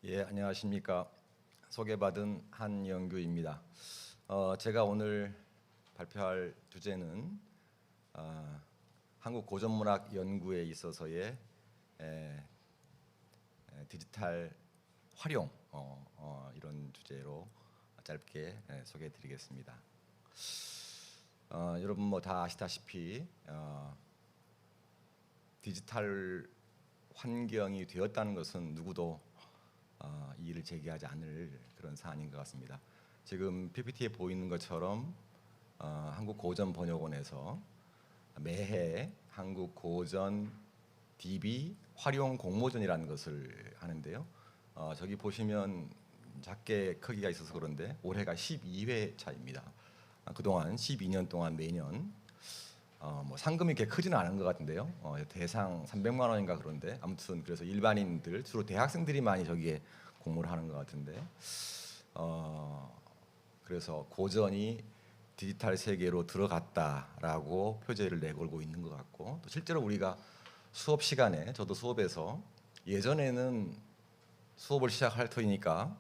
예, 안녕하십니까. 소개받은 한영규입니다. 제가 오늘 발표할 주제는 한국 고전문학 연구에 있어서의 디지털 활용 이런 주제로 짧게 소개해드리겠습니다. 여러분 뭐 다 아시다시피 디지털 환경이 되었다는 것은 누구도 이의를 제기하지 않을 그런 사안인 것 같습니다. 지금 PPT에 보이는 것처럼 한국고전번역원에서 매해 한국고전 DB 활용 공모전이라는 것을 하는데요. 저기 보시면 작게 크기가 있어서 그런데 올해가 12회 차입니다. 그동안 12년 동안 매년 뭐 상금이 그렇게 크지는 않은 것 같은데요. 대상 300만 원인가 그런데 아무튼 그래서 일반인들 주로 대학생들이 많이 저기에 공모를 하는 것 같은데 그래서 고전이 디지털 세계로 들어갔다라고 표제를 내걸고 있는 것 같고 또 실제로 우리가 수업 시간에 저도 수업에서 예전에는 수업을 시작할 터이니까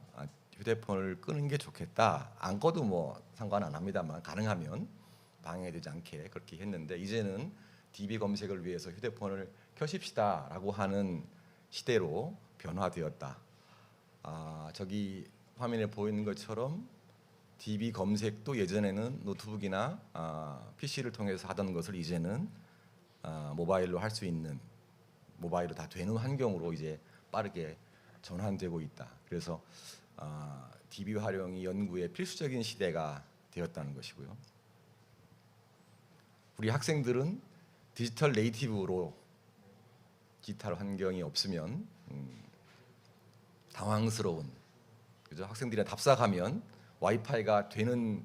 휴대폰을 끄는 게 좋겠다. 안 꺼도 뭐 상관 안 합니다만 가능하면 방해되지 않게 그렇게 했는데 이제는 DB 검색을 위해서 휴대폰을 켜십시다라고 하는 시대로 변화되었다. 저기 화면에 보이는 것처럼 DB 검색도 예전에는 노트북이나 PC를 통해서 하던 것을 이제는 모바일로 할 수 있는 모바일로 다 되는 환경으로 이제 빠르게 전환되고 있다. 그래서 DB 활용이 연구의 필수적인 시대가 되었다는 것이고요. 우리 학생들은 디지털 네이티브로 디지털 환경이 없으면 당황스러운 그죠? 학생들이 답사가면 와이파이가 되는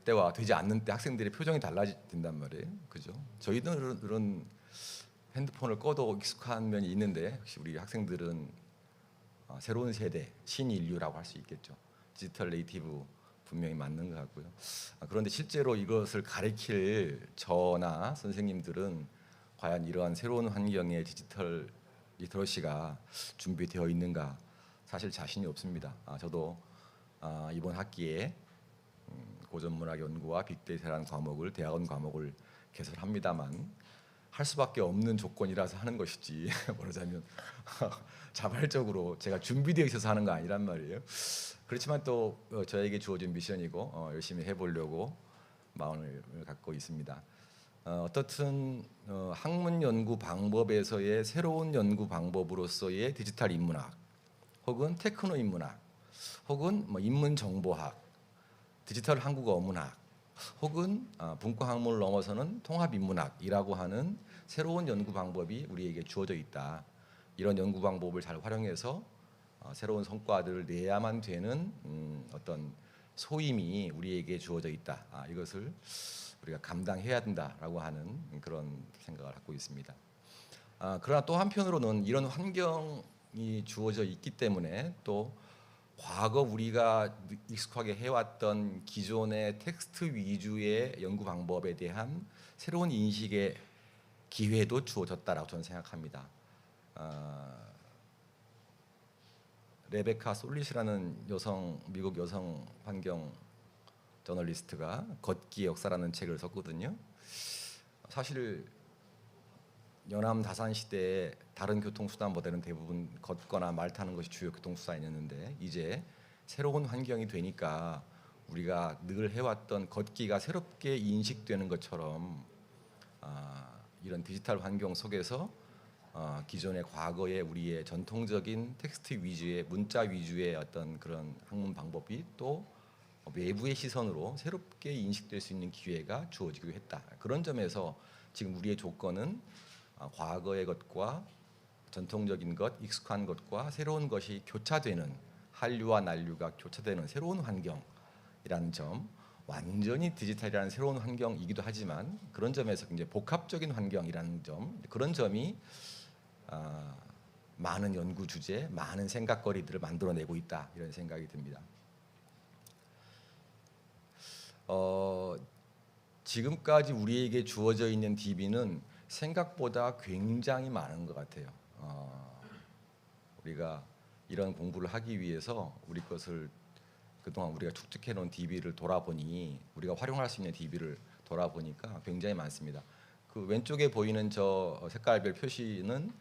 때와 되지 않는 때 학생들의 표정이 달라진단 말이에요. 그죠? 저희들은 핸드폰을 꺼도 익숙한 면이 있는데 역시 우리 학생들은 새로운 세대 신인류라고 할 수 있겠죠. 디지털 네이티브 분명히 맞는 것 같고요. 그런데 실제로 이것을 가르칠 저나 선생님들은 과연 이러한 새로운 환경의 디지털 리터러시가 준비되어 있는가 사실 자신이 없습니다. 저도 이번 학기에 고전문학 연구와 빅데이터라는 과목을 대학원 과목을 개설합니다만 할 수밖에 없는 조건이라서 하는 것이지 말하자면 자발적으로 제가 준비되어 있어서 하는 거 아니란 말이에요. 그렇지만 또 저에게 주어진 미션이고 열심히 해보려고 마음을 갖고 있습니다. 어떻든 학문 연구 방법에서의 새로운 연구 방법으로서의 디지털 인문학 혹은 테크노 인문학 혹은 뭐 인문 정보학 디지털 한국어 문학 혹은 분과 학문을 넘어서는 통합 인문학이라고 하는 새로운 연구 방법이 우리에게 주어져 있다. 이런 연구 방법을 잘 활용해서 새로운 성과들을 내야만 되는 어떤 소임이 우리에게 주어져 있다. 이것을 우리가 감당해야 된다라고 하는 그런 생각을 갖고 있습니다. 그러나 또 한편으로는 이런 환경이 주어져 있기 때문에 또 과거 우리가 익숙하게 해왔던 기존의 텍스트 위주의 연구 방법에 대한 새로운 인식의 기회도 주어졌다라고 저는 생각합니다. 레베카 솔릿이라는 미국 여성 환경 저널리스트가 걷기의 역사라는 책을 썼거든요. 사실 연암 다산 시대에 다른 교통수단보다는 대부분 걷거나 말 타는 것이 주요 교통수단이었는데 이제 새로운 환경이 되니까 우리가 늘 해왔던 걷기가 새롭게 인식되는 것처럼 이런 디지털 환경 속에서 기존의 과거의 우리의 전통적인 텍스트 위주의 문자 위주의 어떤 그런 학문 방법이 또 외부의 시선으로 새롭게 인식될 수 있는 기회가 주어지기도 했다. 그런 점에서 지금 우리의 조건은 과거의 것과 전통적인 것, 익숙한 것과 새로운 것이 교차되는 한류와 난류가 교차되는 새로운 환경이라는 점, 완전히 디지털이라는 새로운 환경이기도 하지만 그런 점에서 굉장히 복합적인 환경이라는 점, 그런 점이 많은 연구 주제, 많은 생각거리들을 만들어내고 있다 이런 생각이 듭니다. 지금까지 우리에게 주어져 있는 DB는 생각보다 굉장히 많은 것 같아요. 우리가 이런 공부를 하기 위해서 우리 것을 그동안 우리가 축적해 놓은 DB를 돌아보니 우리가 활용할 수 있는 DB를 돌아보니까 굉장히 많습니다. 그 왼쪽에 보이는 저 색깔별 표시는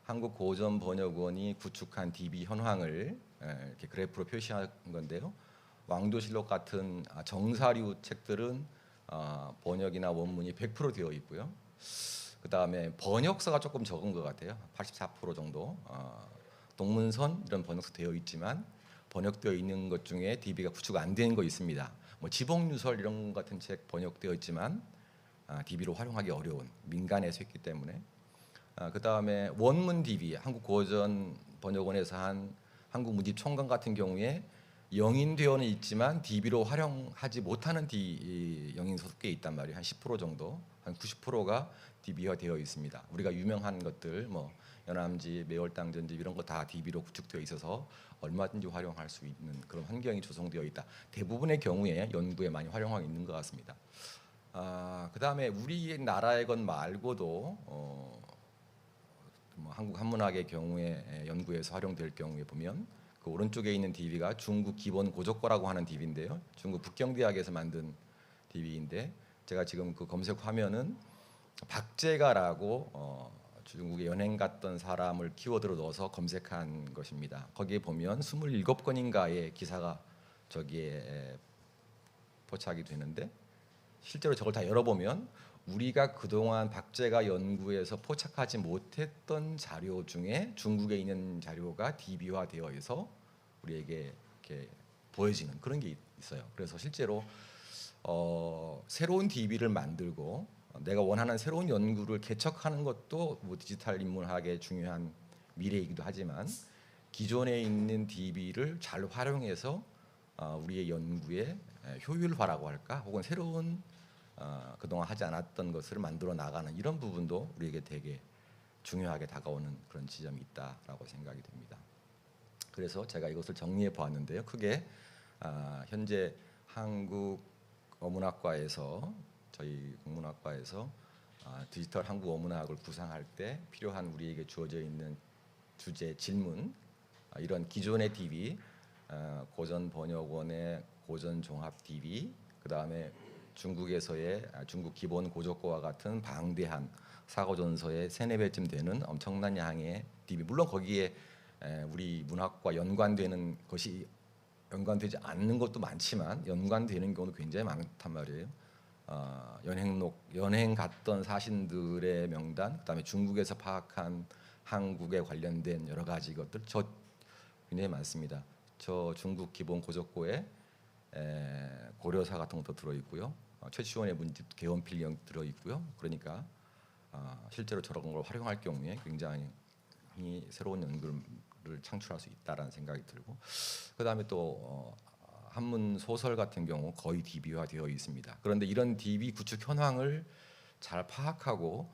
한국고전번역원이 구축한 DB 현황을 이렇게 그래프로 표시한 건데요. 왕조실록 같은 정사류 책들은 번역이나 원문이 100% 되어 있고요. 그 다음에 번역서가 조금 적은 것 같아요. 84% 정도. 동문선 이런 번역서 되어 있지만 번역되어 있는 것 중에 DB가 구축 안 된 거 있습니다. 뭐 지복유설 이런 것 같은 책 번역되어 있지만 DB로 활용하기 어려운 민간에서 했기 때문에 그 다음에 원문 DB 한국고전 번역원에서 한 한국문집총관 같은 경우에 영인되어는 있지만 DB로 활용하지 못하는 영인서도 꽤 있단 말이에요. 한 10% 정도, 한 90%가 DB화 되어 있습니다. 우리가 유명한 것들 뭐 연암지, 매월당 전집 이런 거 다 DB로 구축되어 있어서 얼마든지 활용할 수 있는 그런 환경이 조성되어 있다. 대부분의 경우에 연구에 많이 활용하고 있는 것 같습니다. 그 다음에 우리나라의 것 말고도 뭐 한국 한문학의 경우에 연구에서 활용될 경우에 보면 그 오른쪽에 있는 DB가 중국 기본 고조과라고 하는 DB인데요. 중국 북경대학에서 만든 DB인데 제가 지금 그 검색 화면은 박제가라고 중국에 연행 갔던 사람을 키워드로 넣어서 검색한 것입니다. 거기에 보면 27건인가의 기사가 저기에 포착이 되는데 실제로 저걸 다 열어보면 우리가 그동안 박제가 연구에서 포착하지 못했던 자료 중에 중국에 있는 자료가 DB화되어 있어 우리에게 이렇게 보여지는 그런 게 있어요. 그래서 실제로 새로운 DB를 만들고 내가 원하는 새로운 연구를 개척하는 것도 뭐 디지털 인문학의 중요한 미래이기도 하지만 기존에 있는 DB를 잘 활용해서 우리의 연구의 효율화라고 할까 혹은 새로운 그동안 하지 않았던 것을 만들어 나가는 이런 부분도 우리에게 되게 중요하게 다가오는 그런 지점이 있다라고 생각이 됩니다. 그래서 제가 이것을 정리해 보았는데요. 크게 현재 한국 어문학과에서 저희 국문학과에서 디지털 한국 어문학을 구상할 때 필요한 우리에게 주어져 있는 주제 질문 이런 기존의 DB 고전번역원의 고전종합 DB 그 다음에 중국에서의 중국 기본 고조과와 같은 방대한 사고전서에 3~4배쯤 되는 엄청난 양의 DB 물론 거기에 우리 문학과 연관되는 것이 연관되지 않는 것도 많지만 연관되는 경우도 굉장히 많단 말이에요. 연행 갔던 사신들의 명단, 그다음에 중국에서 파악한 한국에 관련된 여러 가지 것들 저 굉장히 많습니다. 저 중국 기본 고조과에 고려사 같은 것도 들어 있고요. 최치원의 문집 개원필령 들어 있고요. 그러니까 실제로 저런 걸 활용할 경우에 굉장히 새로운 연구를 창출할 수 있다라는 생각이 들고 그다음에 또 한문 소설 같은 경우 거의 DB화 되어 있습니다. 그런데 이런 DB 구축 현황을 잘 파악하고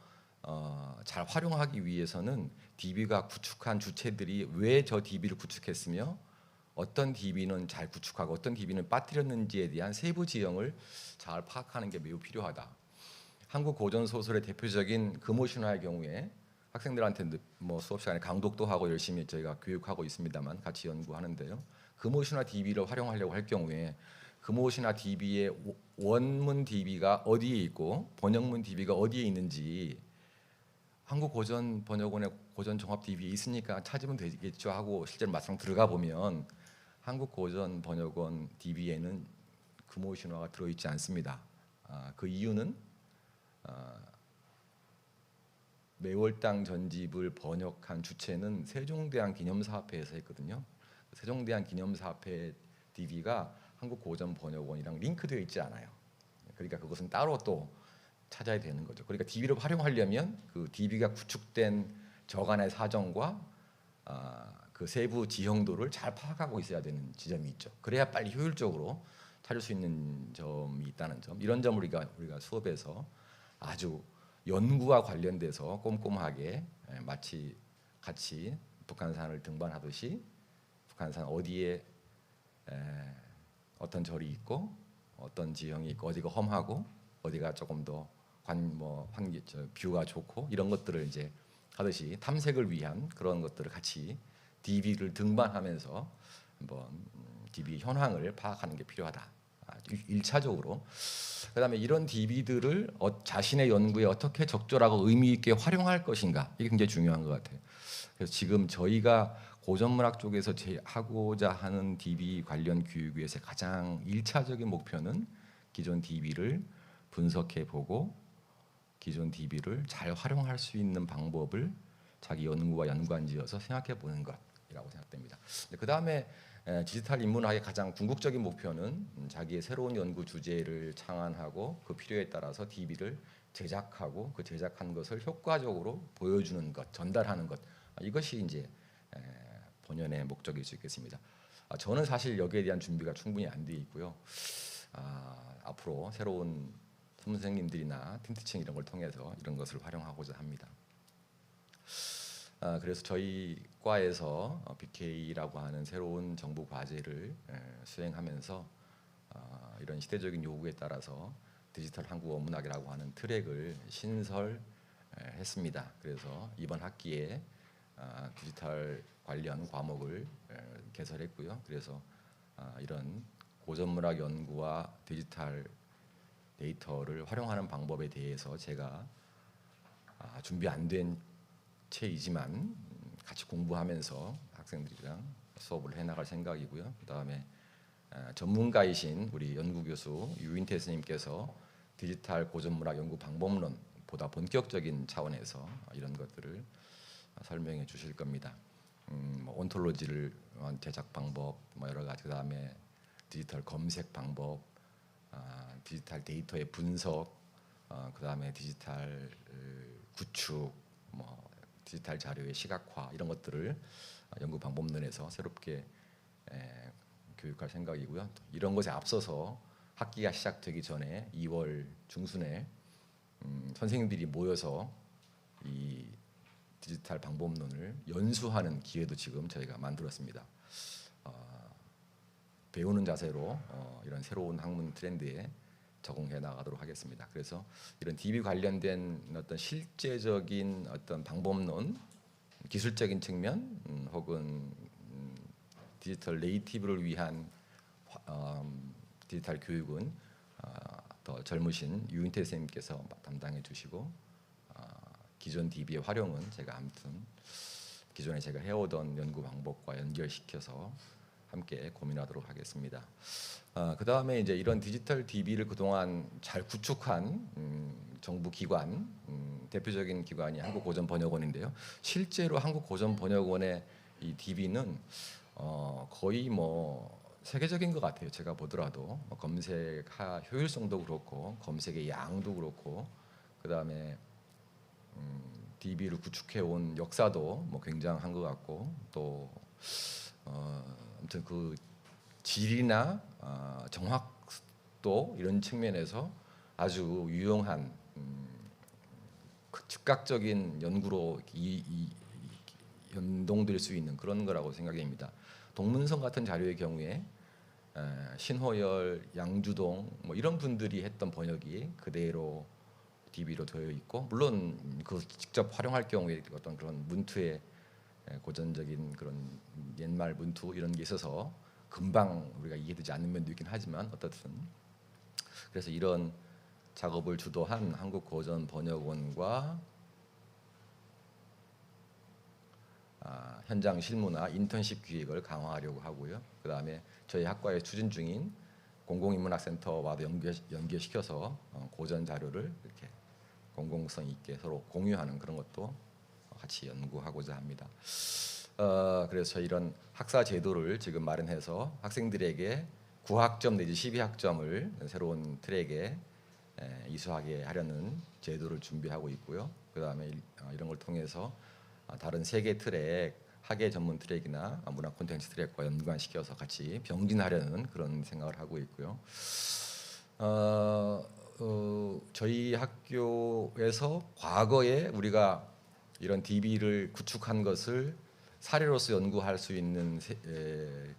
잘 활용하기 위해서는 DB가 구축한 주체들이 왜 저 DB를 구축했으며 어떤 DB는 잘 구축하고 어떤 DB는 빠뜨렸는지에 대한 세부 지형을 잘 파악하는 게 매우 필요하다. 한국 고전 소설의 대표적인 금오신화의 경우에 학생들한테 뭐 수업 시간에 강독도 하고 열심히 저희가 교육하고 있습니다만 같이 연구하는데요. 금오신화 DB를 활용하려고 할 경우에 금오신화 DB의 원문 DB가 어디에 있고 번역문 DB가 어디에 있는지 한국 고전 번역원의 고전 종합 DB에 있으니까 찾으면 되겠죠 하고 실제로 막상 들어가 보면 한국 고전 번역원 DB에는 금오신화가 들어있지 않습니다. 그 이유는 매월당 전집을 번역한 주체는 세종대왕 기념사업회에서 했거든요. 세종대왕 기념사업회 DB가 한국고전번역원이랑 링크되어 있지 않아요. 그러니까 그것은 따로 또 찾아야 되는 거죠. 그러니까 DB를 활용하려면 그 DB가 구축된 저간의 사정과 그 세부 지형도를 잘 파악하고 있어야 되는 지점이 있죠. 그래야 빨리 효율적으로 찾을 수 있는 점이 있다는 점. 이런 점을 우리가 수업에서 아주 연구와 관련돼서 꼼꼼하게 마치 같이 북한산을 등반하듯이 북한산 어디에 어떤 절이 있고 어떤 지형이 있고 어디가 험하고 어디가 조금 더 뷰가 좋고 이런 것들을 이제 하듯이 탐색을 위한 그런 것들을 같이 DB를 등반하면서 한번 DB 현황을 파악하는 게 필요하다. 1차적으로. 그다음에 이런 DB들을 자신의 연구에 어떻게 적절하고 의미 있게 활용할 것인가, 이게 굉장히 중요한 것 같아요. 그래서 지금 저희가 고전문학 쪽에서 하고자 하는 DB 관련 교육 위해서 가장 1차적인 목표는 기존 DB를 분석해 보고 기존 DB를 잘 활용할 수 있는 방법을 자기 연구와 연관지어서 생각해 보는 것이라고 생각됩니다. 그 다음에 디지털 인문학의 가장 궁극적인 목표는 자기의 새로운 연구 주제를 창안하고 그 필요에 따라서 DB를 제작하고 그 제작한 것을 효과적으로 보여주는 것, 전달하는 것, 이것이 이제 본연의 목적일 수 있겠습니다. 저는 사실 여기에 대한 준비가 충분히 안 돼 있고요. 앞으로 새로운 선생님들이나 팀티칭 이런 걸 통해서 이런 것을 활용하고자 합니다. 그래서 저희 과에서 BK라고 하는 새로운 정부 과제를 수행하면서 이런 시대적인 요구에 따라서 디지털 한국어 문학이라고 하는 트랙을 신설했습니다. 그래서 이번 학기에 디지털 관련 과목을 개설했고요. 그래서 이런 고전문학 연구와 디지털 데이터를 활용하는 방법에 대해서 제가 준비 안 된 채이지만 같이 공부하면서 학생들이랑 수업을 해나갈 생각이고요. 그다음에 전문가이신 우리 연구교수 유인태 선생님께서 디지털 고전문학 연구 방법론 보다 본격적인 차원에서 이런 것들을 설명해 주실 겁니다. 온톨로지를 제작 방법, 여러 가지, 그다음에 디지털 검색 방법, 디지털 데이터의 분석, 그다음에 디지털 구축, 디지털 자료의 시각화, 이런 것들을 연구 방법론에서 새롭게 교육할 생각이고요. 이런 것에 앞서서 학기가 시작되기 전에 2월 중순에 선생님들이 모여서 이 디지털 방법론을 연수하는 기회도 지금 저희가 만들었습니다. 배우는 자세로 이런 새로운 학문 트렌드에 적응해 나가도록 하겠습니다. 그래서 이런 DB 관련된 어떤 실제적인 어떤 방법론, 기술적인 측면, 혹은 디지털 네이티브를 위한 디지털 교육은 더 젊으신 유인태 선생님께서 담당해 주시고, 기존 DB의 활용은 제가 아무튼 기존에 제가 해오던 연구 방법과 연결시켜서 함께 고민하도록 하겠습니다. 그 다음에 이제 이런 디지털 DB를 그동안 잘 구축한 정부 기관, 대표적인 기관이 한국고전번역원인데요. 실제로 한국고전번역원의 이 DB는 거의 세계적인 것 같아요. 제가 보더라도 검색 효율성도 그렇고 검색의 양도 그렇고, 그 다음에 DB를 구축해온 역사도 굉장한 것 같고, 또 아무튼 그 질이나 정확도 이런 측면에서 아주 유용한 즉각적인 연구로 연동될 수 있는 그런 거라고 생각됩니다. 동문서 같은 자료의 경우에 신호열, 양주동 이런 분들이 했던 번역이 그대로 DB로 되어 있고, 물론 그 직접 활용할 경우에 어떤 그런 문투의 고전적인 그런 옛말 문투 이런 게 있어서 금방 우리가 이해되지 않는 면도 있긴 하지만, 어떻든 그래서 이런 작업을 주도한 한국고전번역원과 현장 실무나 인턴십 기획을 강화하려고 하고요. 그 다음에 저희 학과에 추진 중인 공공인문학센터와도 연계시켜서 고전 자료를 이렇게 공공성 있게 서로 공유하는 그런 것도 같이 연구하고자 합니다. 그래서 이런 학사 제도를 지금 마련해서 학생들에게 9학점 내지 12학점을 새로운 트랙에 이수하게 하려는 제도를 준비하고 있고요. 그 다음에 이런 걸 통해서 다른 세 개 트랙, 학예 전문 트랙이나 문학 콘텐츠 트랙과 연관시켜서 같이 병진하려는 그런 생각을 하고 있고요. 저희 학교에서 과거에 우리가 이런 DB를 구축한 것을 사례로서 연구할 수 있는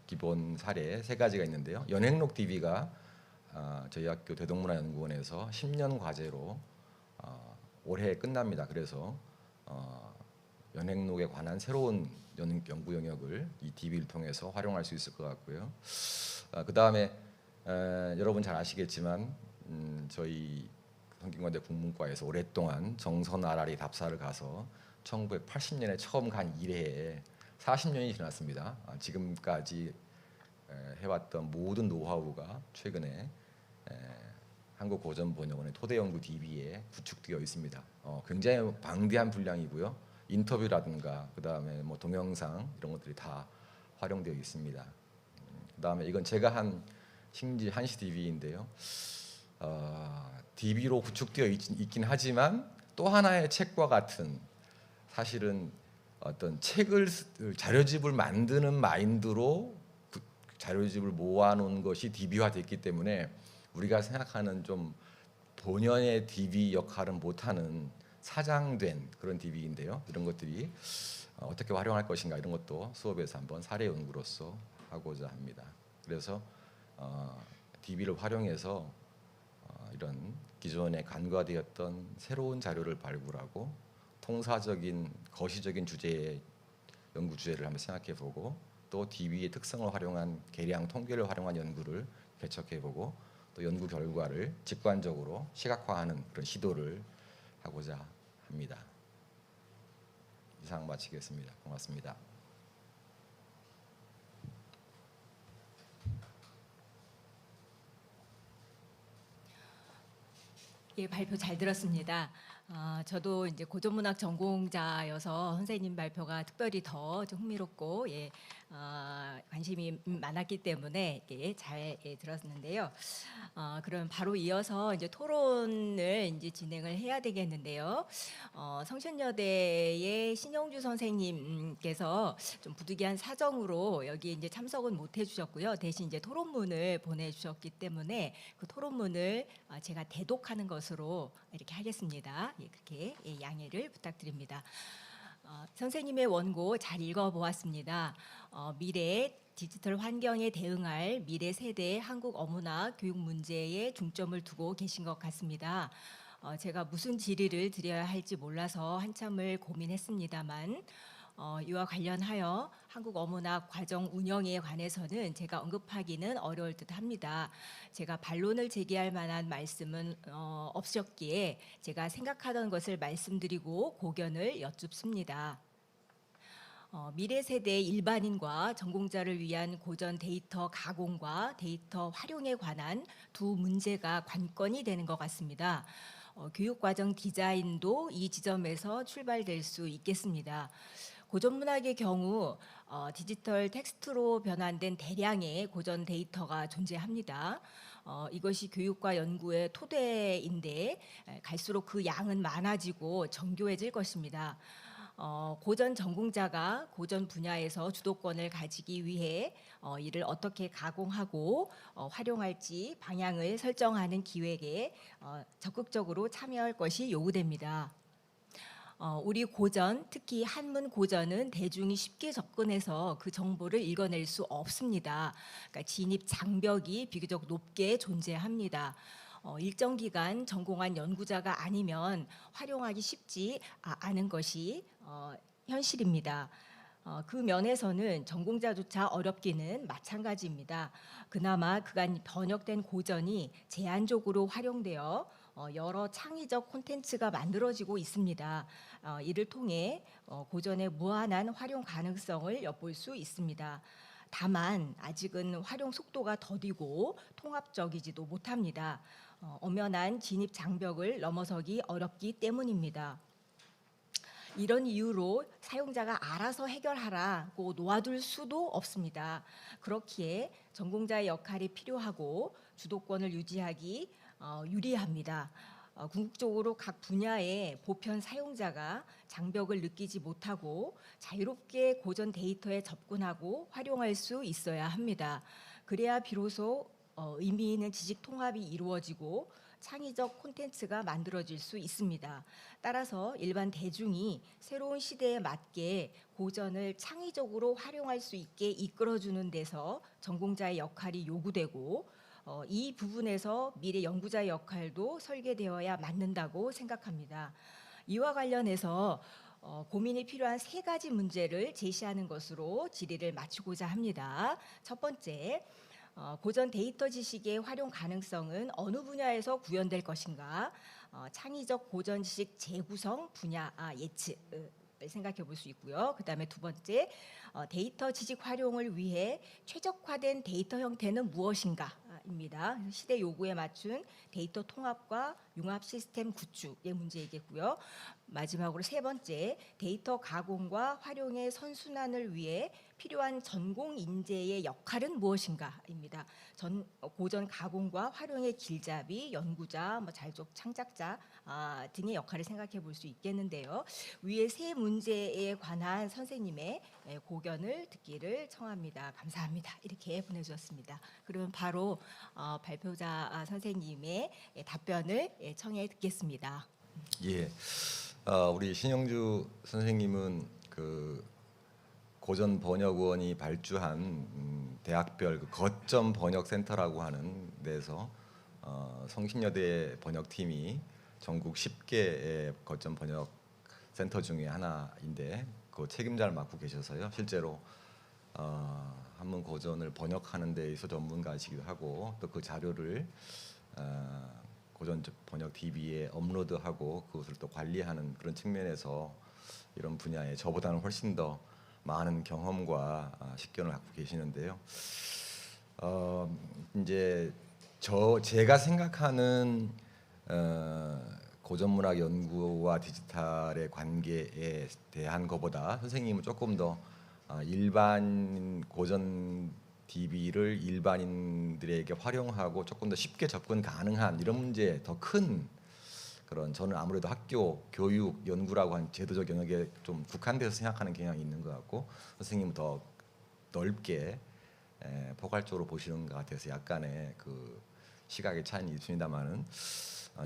기본 사례 세 가지가 있는데요. 연행록 DB가 저희 학교 대동문화연구원에서 10년 과제로 올해 끝납니다. 그래서 연행록에 관한 새로운 연구 영역을 이 DB를 통해서 활용할 수 있을 것 같고요. 그 다음에 여러분 잘 아시겠지만 저희 성균관대 국문과에서 오랫동안 정선 RRE 답사를 가서 1980년에 처음 간 이래에 40년이 지났습니다. 지금까지 해왔던 모든 노하우가 최근에 한국고전번역원의 토대연구 DB에 구축되어 있습니다. 굉장히 방대한 분량이고요. 인터뷰라든가 그 다음에 뭐 동영상 이런 것들이 다 활용되어 있습니다. 그 다음에 이건 제가 한 신지 한시 DB인데요. DB로 구축되어 있긴 하지만 또 하나의 책과 같은 사실은 어떤 책을 자료집을 만드는 마인드로 자료집을 모아놓은 것이 DB화됐기 때문에 우리가 생각하는 좀 본연의 DB 역할은 못하는 사장된 그런 DB인데요. 이런 것들이 어떻게 활용할 것인가 이런 것도 수업에서 한번 사례 연구로서 하고자 합니다. 그래서 DB를 활용해서 이런 기존에 간과되었던 새로운 자료를 발굴하고 통사적인 거시적인 주제의 연구 주제를 한번 생각해보고 또 DB의 특성을 활용한 계량 통계를 활용한 연구를 개척해보고 또 연구 결과를 직관적으로 시각화하는 그런 시도를 하고자 합니다. 이상 마치겠습니다. 고맙습니다. 예, 발표 잘 들었습니다. 저도 이제 고전문학 전공자여서 선생님 발표가 특별히 더 좀 흥미롭고 관심이 많았기 때문에 잘 들었는데요. 그럼 바로 이어서 이제 토론을 이제 진행을 해야 되겠는데요. 성신여대의 신영주 선생님께서 좀 부득이한 사정으로 여기 이제 참석은 못 해주셨고요. 대신 이제 토론문을 보내주셨기 때문에 그 토론문을 제가 대독하는 것으로 이렇게 하겠습니다. 그렇게 양해를 부탁드립니다. 선생님의 원고 잘 읽어보았습니다. 미래 디지털 환경에 대응할 미래 세대의 한국 어문학 교육 문제에 중점을 두고 계신 것 같습니다. 제가 무슨 질의를 드려야 할지 몰라서 한참을 고민했습니다만 이와 관련하여 한국 어문학 과정 운영에 관해서는 제가 언급하기는 어려울 듯합니다. 제가 반론을 제기할 만한 말씀은 없었기에 제가 생각하던 것을 말씀드리고 고견을 여쭙습니다. 미래 세대 일반인과 전공자를 위한 고전 데이터 가공과 데이터 활용에 관한 두 문제가 관건이 되는 것 같습니다. 교육과정 디자인도 이 지점에서 출발될 수 있겠습니다. 고전문학의 경우 디지털 텍스트로 변환된 대량의 고전 데이터가 존재합니다. 이것이 교육과 연구의 토대인데 갈수록 그 양은 많아지고 정교해질 것입니다. 고전 전공자가 고전 분야에서 주도권을 가지기 위해 이를 어떻게 가공하고 활용할지 방향을 설정하는 기획에 적극적으로 참여할 것이 요구됩니다. 우리 고전, 특히 한문 고전은 대중이 쉽게 접근해서 그 정보를 읽어낼 수 없습니다. 그러니까 진입 장벽이 비교적 높게 존재합니다. 일정 기간 전공한 연구자가 아니면 활용하기 쉽지 않은 것이 현실입니다. 그 면에서는 전공자조차 어렵기는 마찬가지입니다. 그나마 그간 번역된 고전이 제한적으로 활용되어 여러 창의적 콘텐츠가 만들어지고 있습니다. 이를 통해 고전의 무한한 활용 가능성을 엿볼 수 있습니다. 다만 아직은 활용 속도가 더디고 통합적이지도 못합니다. 엄연한 진입 장벽을 넘어서기 어렵기 때문입니다. 이런 이유로 사용자가 알아서 해결하라고 놓아둘 수도 없습니다. 그렇기에 전공자의 역할이 필요하고 주도권을 유지하기 유리합니다. 궁극적으로 각 분야의 보편 사용자가 장벽을 느끼지 못하고 자유롭게 고전 데이터에 접근하고 활용할 수 있어야 합니다. 그래야 비로소 의미 있는 지식 통합이 이루어지고 창의적 콘텐츠가 만들어질 수 있습니다. 따라서 일반 대중이 새로운 시대에 맞게 고전을 창의적으로 활용할 수 있게 이끌어주는 데서 전공자의 역할이 요구되고 이 부분에서 미래 연구자의 역할도 설계되어야 맞는다고 생각합니다. 이와 관련해서 고민이 필요한 세 가지 문제를 제시하는 것으로 질의를 마치고자 합니다. 첫 번째, 고전 데이터 지식의 활용 가능성은 어느 분야에서 구현될 것인가? 창의적 고전 지식 재구성 분야 예측을 생각해 볼 수 있고요. 그다음에 두 번째, 데이터 지식 활용을 위해 최적화된 데이터 형태는 무엇인가입니다. 시대 요구에 맞춘 데이터 통합과 융합 시스템 구축의 문제이겠고요. 마지막으로 세 번째, 데이터 가공과 활용의 선순환을 위해 필요한 전공 인재의 역할은 무엇인가입니다. 고전 가공과 활용의 길잡이, 연구자, 잘족 창작자 등의 역할을 생각해 볼 수 있겠는데요. 위의 세 문제에 관한 선생님의 고견을 듣기를 청합니다. 감사합니다. 이렇게 보내주셨습니다. 그러면 바로 발표자 선생님의 답변을 청해 듣겠습니다. 예, 우리 신영주 선생님은 그 고전 번역원이 발주한 대학별 그 거점 번역센터라고 하는 데서 성신여대 번역팀이 전국 10개의 거점 번역센터 중에 하나인데 그 책임자를 맡고 계셔서요. 실제로 한문 고전을 번역하는 데 있어 전문가이시기도 하고 또 그 자료를 고전 번역 DB에 업로드하고 그것을 또 관리하는 그런 측면에서 이런 분야에 저보다는 훨씬 더 많은 경험과 식견을 갖고 계시는데요. 이제 제가 생각하는 고전문학 연구와 디지털의 관계에 대한 것보다 선생님은 조금 더 일반 고전 DB를 일반인들에게 활용하고 조금 더 쉽게 접근 가능한 이런 문제에 더 큰 그런 저는 아무래도 학교 교육 연구라고 하는 제도적 영역에 좀 국한돼서 생각하는 경향이 있는 것 같고 선생님은 더 넓게 포괄적으로 보시는 것 같아서 약간의 그 시각의 차이는 있습니다만은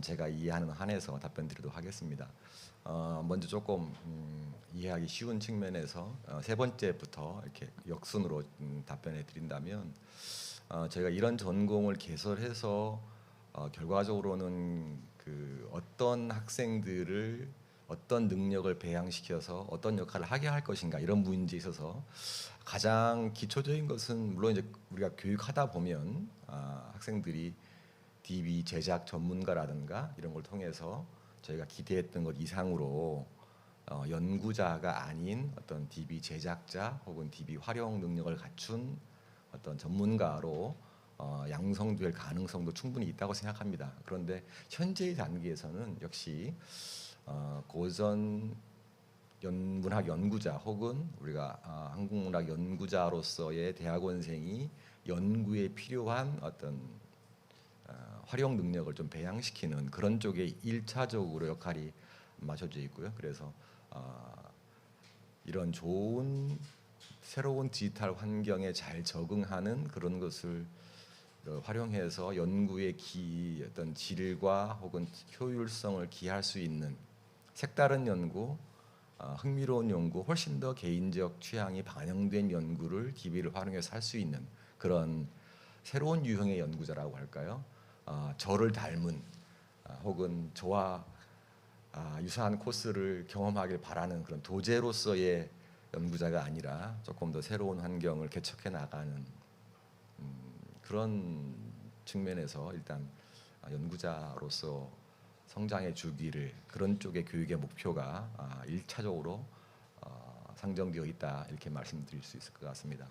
제가 이해하는 한에서 답변드리도록 하겠습니다. 먼저 조금 이해하기 쉬운 측면에서 세 번째부터 이렇게 역순으로 답변해 드린다면 제가 이런 전공을 개설해서 결과적으로는 그 어떤 학생들을 어떤 능력을 배양시켜서 어떤 역할을 하게 할 것인가 이런 문제에 있어서 가장 기초적인 것은 물론 이제 우리가 교육하다 보면 학생들이 DB 제작 전문가라든가 이런 걸 통해서 저희가 기대했던 것 이상으로 연구자가 아닌 어떤 DB 제작자 혹은 DB 활용 능력을 갖춘 어떤 전문가로 양성될 가능성도 충분히 있다고 생각합니다. 그런데 현재의 단계에서는 역시 고전 문학 연구자 혹은 우리가 한국문학 연구자로서의 대학원생이 연구에 필요한 어떤 활용 능력을 좀 배양시키는 그런 쪽에 1차적으로 역할이 맞춰져 있고요. 그래서 이런 좋은 새로운 디지털 환경에 잘 적응하는 그런 것을 활용해서 연구의 어떤 질과 혹은 효율성을 기할 수 있는 색다른 연구, 흥미로운 연구, 훨씬 더 개인적 취향이 반영된 연구를 DB를 활용해서 할 수 있는 그런 새로운 유형의 연구자라고 할까요? 저를 닮은 혹은 저와 유사한 코스를 경험하길 바라는 그런 도제로서의 연구자가 아니라 조금 더 새로운 환경을 개척해 나가는 그런 측면에서 일단 연구자로서 성장의 주기를 그런 쪽의 교육의 목표가 1차적으로 상정되어 있다 이렇게 말씀드릴 수 있을 것 같습니다.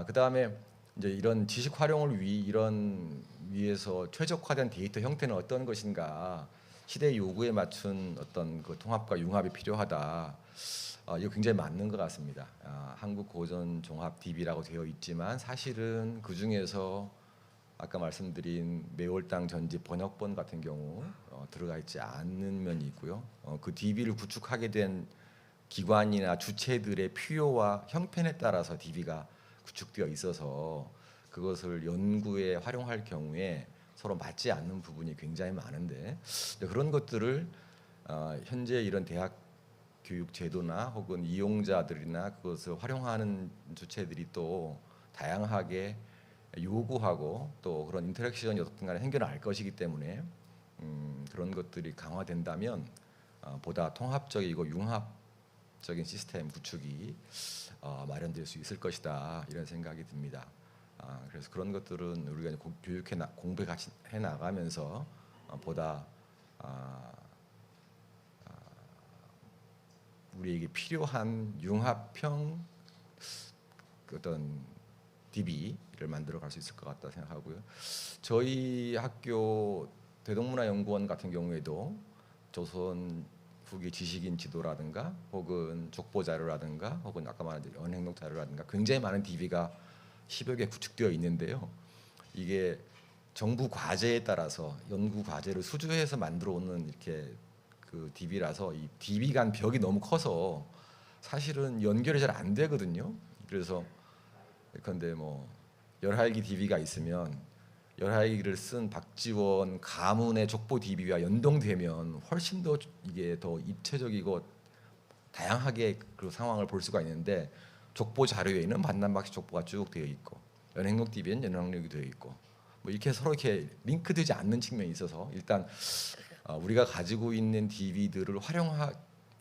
그 다음에 이제 이런 지식 활용을 위해서 최적화된 데이터 형태는 어떤 것인가 시대 요구에 맞춘 어떤 그 통합과 융합이 필요하다. 이거 굉장히 맞는 것 같습니다. 한국 고전 종합 DB라고 되어 있지만 사실은 그 중에서 아까 말씀드린 매월당 전집 번역본 같은 경우 들어가 있지 않는 면이 있고요. 그 DB를 구축하게 된 기관이나 주체들의 필요와 형편에 따라서 DB가 구축되어 있어서 그것을 연구에 활용할 경우에 서로 맞지 않는 부분이 굉장히 많은데 그런 것들을 현재 이런 대학 교육 제도나 혹은 이용자들이나 그것을 활용하는 주체들이 또 다양하게 요구하고 또 그런 인터랙션이 어떻든 간에 생겨날 것이기 때문에 그런 것들이 강화된다면 보다 통합적이고 적인 시스템 구축이 마련될 수 있을 것이다 이런 생각이 듭니다. 그래서 그런 것들은 우리가 공부해 나가면서 보다 우리에게 필요한 융합형 어떤 DB를 만들어 갈 수 있을 것 같다 생각하고요. 저희 학교 대동문화연구원 같은 경우에도 조선 후기 지식인 지도라든가 혹은 족보 자료라든가 혹은 아까 말한 연행록 자료라든가 굉장히 많은 DB가 10여 개 구축되어 있는데요. 이게 정부 과제에 따라서 연구 과제를 수주해서 만들어 오는 이렇게 그 DB라서 이 DB 간 벽이 너무 커서 사실은 연결이 잘 안 되거든요. 그래서 그런데 뭐 열하일기 DB가 있으면 열하일기를 쓴 박지원 가문의 족보 DB와 연동되면 훨씬 더 이게 더 입체적이고 다양하게 그 상황을 볼 수가 있는데 족보 자료에는 반남박식 족보가 쭉 되어 있고 연행록 DB에는 연행록이 되어 있고 뭐 이렇게 서로 이렇게 링크되지 않는 측면이 있어서 일단 우리가 가지고 있는 DB들을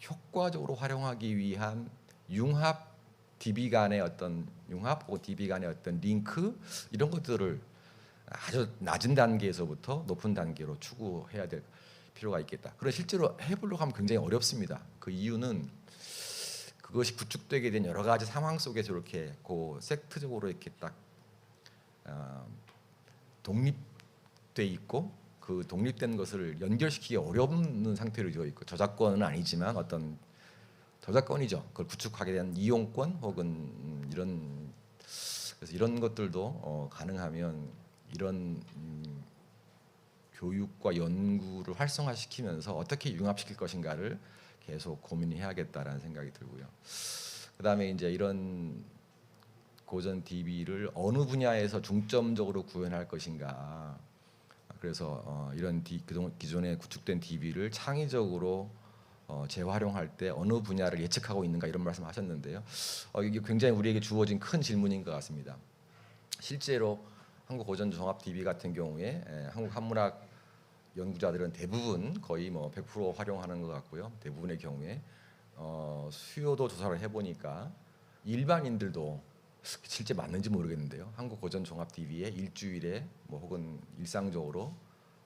효과적으로 활용하기 위한 융합 DB 간의 어떤 융합 혹은 DB 간의 어떤 링크 이런 것들을 아주 낮은 단계에서부터 높은 단계로 추구해야 될 필요가 있겠다. 그래 실제로 해보려고 하면 굉장히 어렵습니다. 그 이유는 그것이 구축되게 된 여러 가지 상황 속에서 이렇게 그 섹트적으로 이렇게 딱 독립돼 있고 그 독립된 것을 연결시키기 어려운 상태로 되어 있고 저작권은 아니지만 어떤 저작권이죠. 그걸 구축하게 된 이용권 혹은 이런 그래서 이런 것들도 가능하면 이런 교육과 연구를 활성화시키면서 어떻게 융합시킬 것인가를 계속 고민해야겠다라는 생각이 들고요. 그다음에 이제 이런 고전 DB를 어느 분야에서 중점적으로 구현할 것인가. 그래서 이런 기존에 구축된 DB를 창의적으로 재활용할 때 어느 분야를 예측하고 있는가 이런 말씀하셨는데요. 이게 굉장히 우리에게 주어진 큰 질문인 것 같습니다. 실제로 한국 고전 종합 DB 같은 경우에 한국 한문학 연구자들은 대부분 거의 뭐 100% 활용하는 것 같고요. 대부분의 경우에 수요도 조사를 해보니까 일반인들도 실제 맞는지 모르겠는데요. 한국 고전 종합 DB에 일주일에 뭐 혹은 일상적으로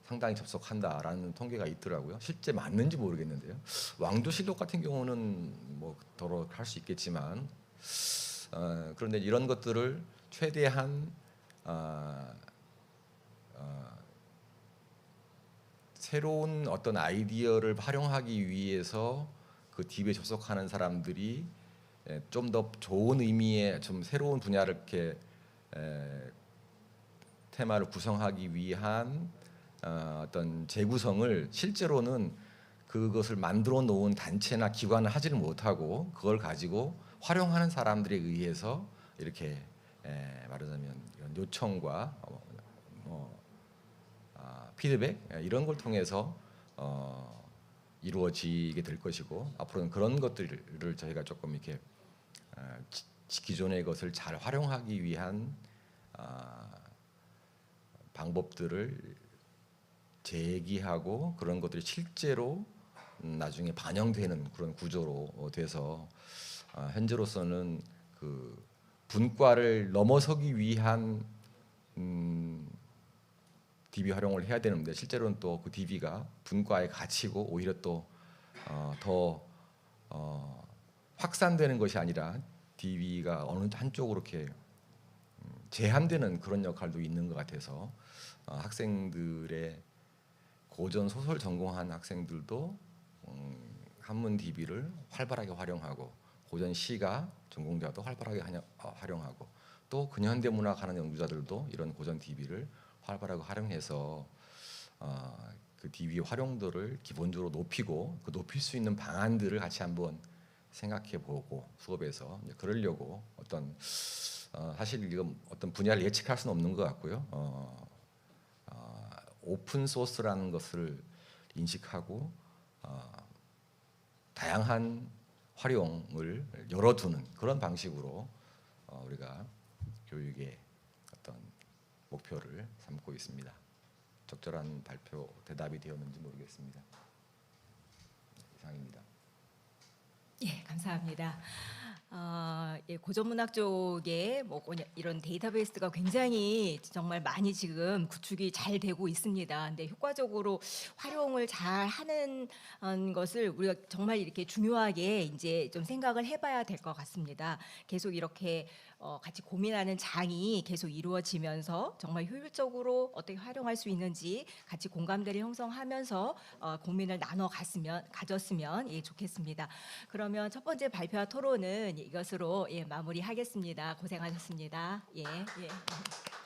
상당히 접속한다라는 통계가 있더라고요. 실제 맞는지 모르겠는데요. 왕조실록 같은 경우는 뭐 더러 할 수 있겠지만 그런데 이런 것들을 최대한 새로운 어떤 아이디어를 활용하기 위해서 그 DB에 접속하는 사람들이 좀 더 좋은 의미의 좀 새로운 분야를 이렇게 테마를 구성하기 위한 어떤 재구성을 실제로는 그것을 만들어 놓은 단체나 기관은 하지를 못하고 그걸 가지고 활용하는 사람들에 의해서 이렇게 말하자면 이런 요청과 피드백 이런 걸 통해서 이루어지게 될 것이고 앞으로는 그런 것들을 저희가 조금 이렇게 기존의 것을 잘 활용하기 위한 방법들을 제기하고 그런 것들이 실제로 나중에 반영되는 그런 구조로 돼서 현재로서는 그 분과를 넘어서기 위한 DB 활용을 해야 되는데 실제로는 또 그 DB가 분과에 갇히고 오히려 또 더 확산되는 것이 아니라 DB가 어느 한쪽으로 이렇게 제한되는 그런 역할도 있는 것 같아서 학생들의 고전 소설 전공한 학생들도 한문 DB를 활발하게 활용하고 고전 시가 전공자도 활발하게 활용하고 또 근현대 문학 하는 연구자들도 이런 고전 DB를 활발하게 활용해서 그 DB 활용도를 기본적으로 높이고 그 높일 수 있는 방안들을 같이 한번 생각해보고 수업에서 이제 그러려고 어떤 사실 이건 어떤 분야를 예측할 수는 없는 것 같고요. 오픈 소스라는 것을 인식하고 다양한 활용을 열어두는 그런 방식으로 우리가 교육의 어떤 목표를 삼고 있습니다. 적절한 대답이 되었는지 모르겠습니다. 이상입니다. 예, 감사합니다. 예, 고전문학 쪽에 뭐 이런 데이터베이스가 굉장히 정말 많이 지금 구축이 잘 되고 있습니다. 근데 효과적으로 활용을 잘 하는 것을 우리가 정말 이렇게 중요하게 이제 좀 생각을 해봐야 될 것 같습니다. 계속 이렇게 같이 고민하는 장이 계속 이루어지면서 정말 효율적으로 어떻게 활용할 수 있는지 같이 공감대를 형성하면서 고민을 가졌으면 예, 좋겠습니다. 그러면 첫 번째 발표와 토론은 이것으로 예, 마무리하겠습니다. 고생하셨습니다. 예, 예.